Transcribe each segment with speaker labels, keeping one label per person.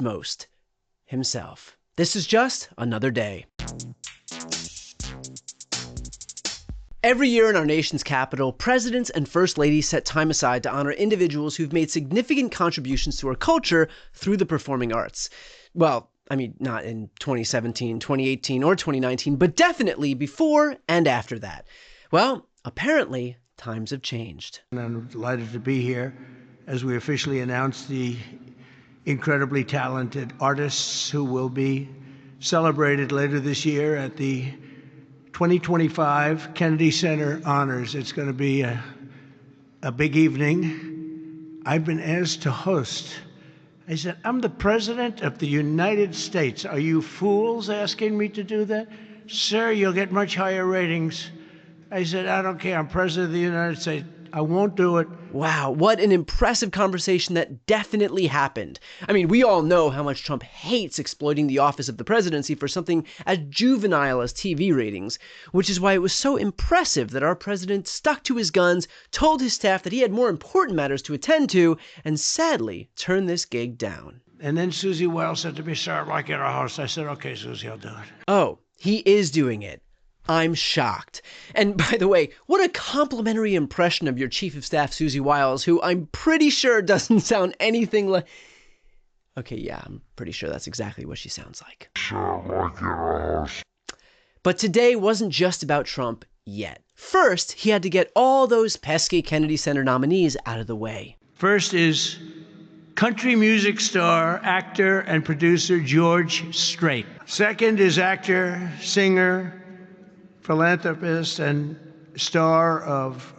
Speaker 1: most, himself. This is just another day. Every year in our nation's capital, presidents and first ladies set time aside to honor individuals who've made significant contributions to our culture through the performing arts. Well, I mean, not in 2017, 2018, or 2019, but definitely before and after that. Well, apparently, times have changed.
Speaker 2: And I'm delighted to be here as we officially announce the incredibly talented artists who will be celebrated later this year at the 2025 Kennedy Center Honors. It's going to be a big evening. I've been asked to host. I said, I'm the President of the United States. Are you fools asking me to do that? Sir, you'll get much higher ratings. I said, I don't care. I'm President of the United States. I won't do it.
Speaker 1: Wow, what an impressive conversation that definitely happened. I mean, we all know how much Trump hates exploiting the office of the presidency for something as juvenile as TV ratings, which is why it was so impressive that our president stuck to his guns, told his staff that he had more important matters to attend to, and sadly turned this gig down.
Speaker 2: And then Susie Wiles said to me, sir, I'd like you to host. I said, okay, Susie, I'll do it.
Speaker 1: Oh, he is doing it. I'm shocked. And by the way, what a complimentary impression of your Chief of Staff, Susie Wiles, who I'm pretty sure doesn't sound anything like... Okay, yeah, I'm pretty ssure that's exactly what she sounds like. But today wasn't just about Trump yet. First, he had to get all those pesky Kennedy Center nominees out of the way.
Speaker 2: First is country music star, actor, and producer George Strait. Second is actor, singer, philanthropist, and star of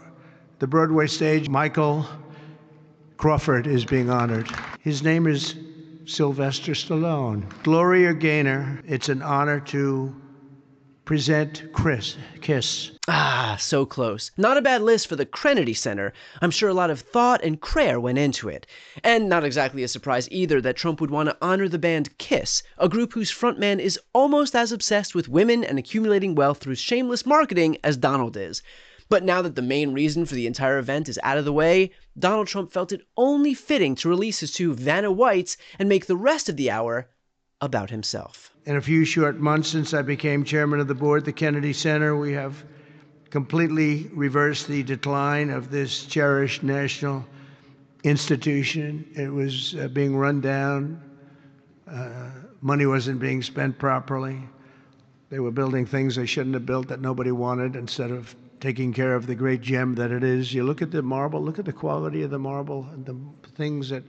Speaker 2: the Broadway stage, Michael Crawford is being honored. His name is Sylvester Stallone. Gloria Gaynor, it's an honor to present Kiss.
Speaker 1: Ah, so close. Not a bad list for the Kennedy Center. I'm sure a lot of thought and prayer went into it. And not exactly a surprise either that Trump would want to honor the band Kiss, a group whose frontman is almost as obsessed with women and accumulating wealth through shameless marketing as Donald is. But now that the main reason for the entire event is out of the way, Donald Trump felt it only fitting to release his two Vanna Whites and make the rest of the hour about himself.
Speaker 2: In a few short months since I became chairman of the board at the Kennedy Center, we have completely reversed the decline of this cherished national institution. It was being run down. Money wasn't being spent properly. They were building things they shouldn't have built that nobody wanted instead of taking care of the great gem that it is. You look at the marble, look at the quality of the marble and the things that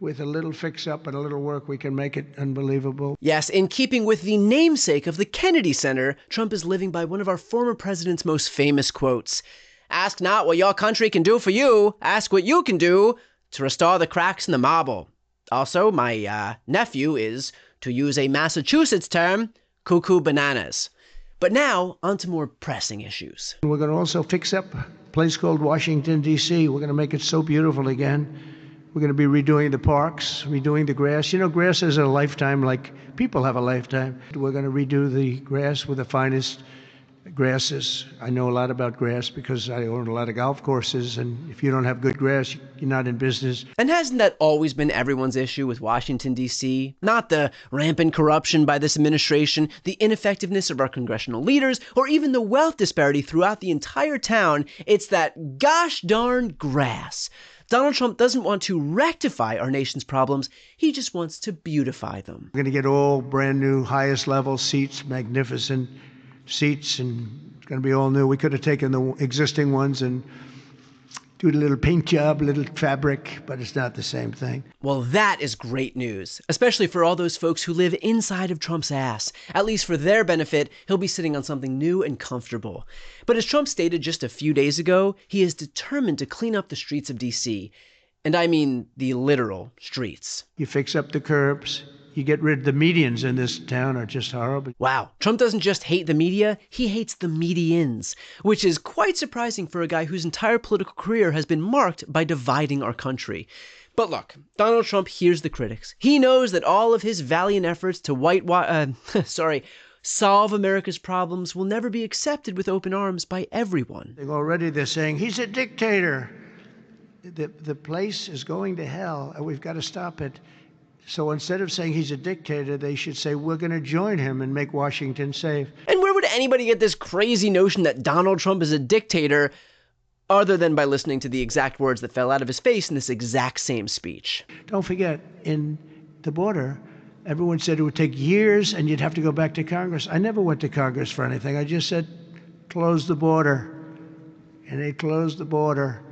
Speaker 2: with a little fix-up and a little work, we can make it unbelievable.
Speaker 1: Yes, in keeping with the namesake of the Kennedy Center, Trump is living by one of our former president's most famous quotes. Ask not what your country can do for you, ask what you can do to restore the cracks in the marble. Also, my nephew is, to use a Massachusetts term, cuckoo bananas. But now, on to more pressing issues.
Speaker 2: We're going to also fix up a place called Washington, D.C. We're going to make it so beautiful again. We're going to be redoing the parks, redoing the grass. You know, grass is a lifetime like people have a lifetime. We're going to redo the grass with the finest grasses. I know a lot about grass because I own a lot of golf courses, and if you don't have good grass, you're not in business.
Speaker 1: And hasn't that always been everyone's issue with Washington, D.C.? Not the rampant corruption by this administration, the ineffectiveness of our congressional leaders, or even the wealth disparity throughout the entire town. It's that gosh darn grass. Donald Trump doesn't want to rectify our nation's problems, he just wants to beautify them.
Speaker 2: We're going to get all brand new, highest level seats, magnificent seats, and it's going to be all new. We could have taken the existing ones and do a little paint job, a little fabric, but it's not the same thing.
Speaker 1: Well, that is great news, especially for all those folks who live inside of Trump's ass. At least for their benefit, he'll be sitting on something new and comfortable. But as Trump stated just a few days ago, he is determined to clean up the streets of D.C. And I mean the literal streets.
Speaker 2: You fix up the curbs. You get rid of the medians in this town are just horrible.
Speaker 1: Wow, Trump doesn't just hate the media, he hates the medians, which is quite surprising for a guy whose entire political career has been marked by dividing our country. But look, Donald Trump hears the critics. He knows that all of his valiant efforts to solve America's problems will never be accepted with open arms by everyone.
Speaker 2: Already they're saying, he's a dictator. The place is going to hell, and we've got to stop it. So instead of saying he's a dictator, they should say, we're going to join him and make Washington safe.
Speaker 1: And where would anybody get this crazy notion that Donald Trump is a dictator other than by listening to the exact words that fell out of his face in this exact same speech?
Speaker 2: Don't forget, in the border, everyone said it would take years and you'd have to go back to Congress. I never went to Congress for anything. I just said, close the border. And they closed the border.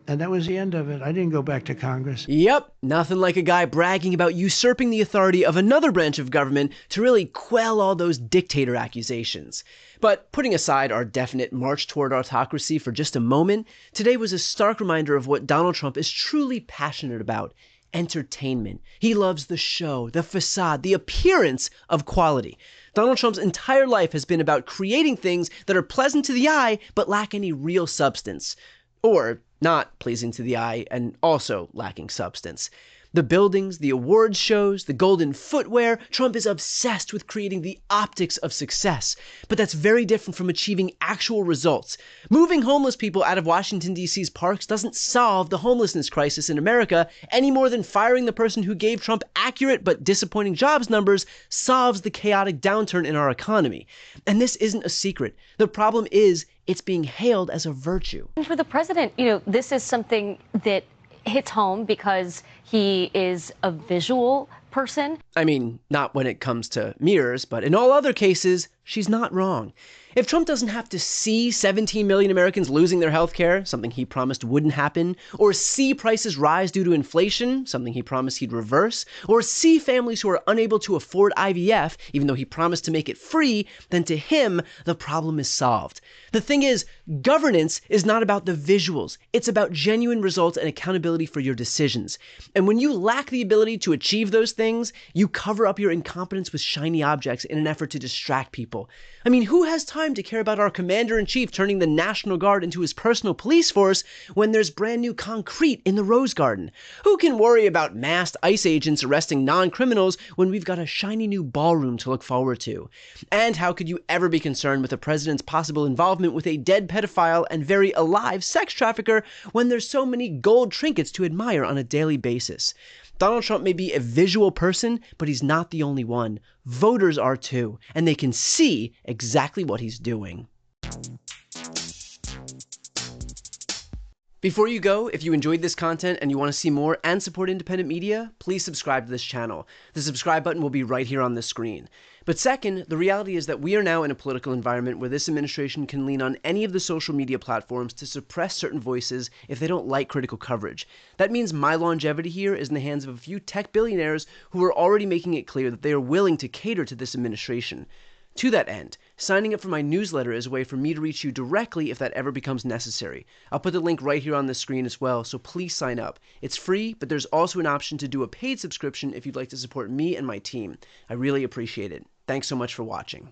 Speaker 2: And that was the end of it. I didn't go back to Congress.
Speaker 1: Yep, nothing like a guy bragging about usurping the authority of another branch of government to really quell all those dictator accusations. But putting aside our definite march toward autocracy for just a moment, today was a stark reminder of what Donald Trump is truly passionate about: entertainment. He loves the show, the facade, the appearance of quality. Donald Trump's entire life has been about creating things that are pleasant to the eye but lack any real substance. Or not pleasing to the eye and also lacking substance. The buildings, the awards shows, the golden footwear, Trump is obsessed with creating the optics of success. But that's very different from achieving actual results. Moving homeless people out of Washington, D.C.'s parks doesn't solve the homelessness crisis in America any more than firing the person who gave Trump accurate but disappointing jobs numbers solves the chaotic downturn in our economy. And this isn't a secret. The problem is it's being hailed as a virtue.
Speaker 3: And for the president, this is something that hits home because he is a visual person.
Speaker 1: I mean, not when it comes to mirrors, but in all other cases, she's not wrong. If Trump doesn't have to see 17 million Americans losing their health care, something he promised wouldn't happen, or see prices rise due to inflation, something he promised he'd reverse, or see families who are unable to afford IVF, even though he promised to make it free, then to him, the problem is solved. The thing is, governance is not about the visuals. It's about genuine results and accountability for your decisions. And when you lack the ability to achieve those things, you cover up your incompetence with shiny objects in an effort to distract people. I mean, who has time to care about our commander-in-chief turning the National Guard into his personal police force when there's brand new concrete in the Rose Garden? Who can worry about masked ICE agents arresting non-criminals when we've got a shiny new ballroom to look forward to? And how could you ever be concerned with the president's possible involvement with a dead pedophile and very alive sex trafficker when there's so many gold trinkets to admire on a daily basis? Donald Trump may be a visual person, but he's not the only one. Voters are too, and they can see exactly what he's doing. Before you go, if you enjoyed this content and you want to see more and support independent media, please subscribe to this channel. The subscribe button will be right here on the screen. But second, the reality is that we are now in a political environment where this administration can lean on any of the social media platforms to suppress certain voices if they don't like critical coverage. That means my longevity here is in the hands of a few tech billionaires who are already making it clear that they are willing to cater to this administration. To that end, signing up for my newsletter is a way for me to reach you directly if that ever becomes necessary. I'll put the link right here on the screen as well, so please sign up. It's free, but there's also an option to do a paid subscription if you'd like to support me and my team. I really appreciate it. Thanks so much for watching.